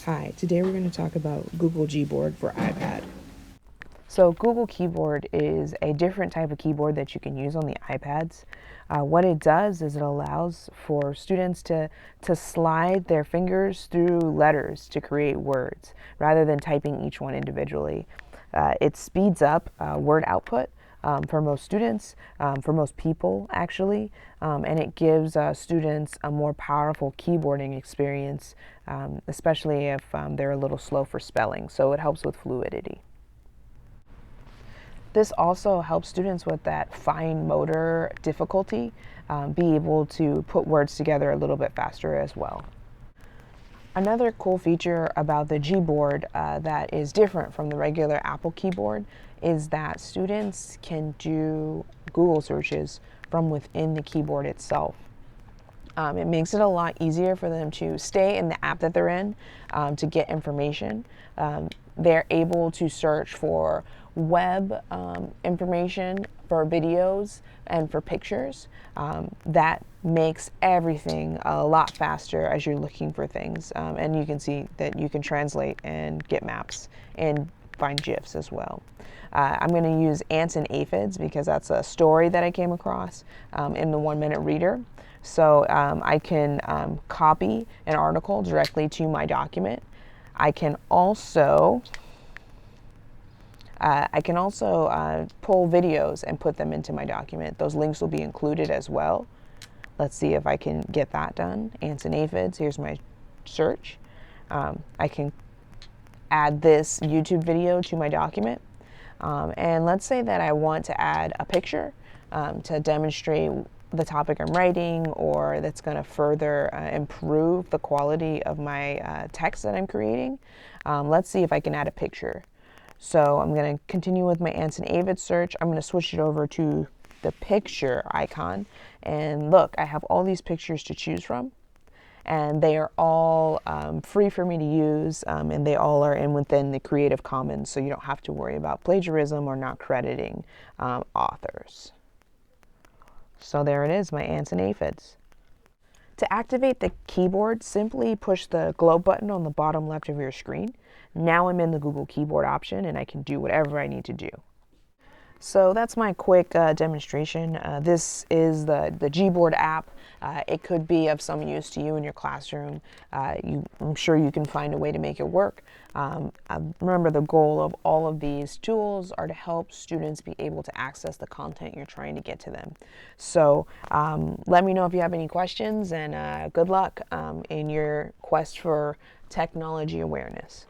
Hi, today we're going to talk about Google GBoard for iPad. So Google Keyboard is a different type of keyboard that you can use on the iPads. What it does is it allows for students to slide their fingers through letters to create words rather than typing each one individually. It speeds up word output for most students, for most people actually, and it gives students a more powerful keyboarding experience, especially if they're a little slow for spelling. So it helps with fluidity. This also helps students with that fine motor difficulty be able to put words together a little bit faster as well. Another cool feature about the Gboard that is different from the regular Apple keyboard is that students can do Google searches from within the keyboard itself. It makes it a lot easier for them to stay in the app that they're in to get information. They're able to search for web information, for videos, and for pictures. That makes everything a lot faster as you're looking for things. And you can see that you can translate and get maps and find GIFs as well. I'm going to use ants and aphids because that's a story that I came across in the 1 Minute Reader. So I can copy an article directly to my document. I can also pull videos and put them into my document. Those links will be included as well. Let's see if I can get that done. Ants and aphids, here's my search. I can add this YouTube video to my document. And let's say that I want to add a picture to demonstrate the topic I'm writing, or that's going to further improve the quality of my text that I'm creating. Let's see if I can add a picture. So I'm going to continue with my ants and aphids search. I'm going to switch it over to the picture icon. And look, I have all these pictures to choose from. And they are all free for me to use, and they all are within the Creative Commons, so you don't have to worry about plagiarism or not crediting authors. So there it is, my ants and aphids. To activate the keyboard, simply push the globe button on the bottom left of your screen. Now I'm in the Google Keyboard option and I can do whatever I need to do. So that's my quick demonstration. This is the GBoard app. It could be of some use to you in your classroom. I'm sure you can find a way to make it work. Remember, the goal of all of these tools are to help students be able to access the content you're trying to get to them. So let me know if you have any questions, and good luck in your quest for technology awareness.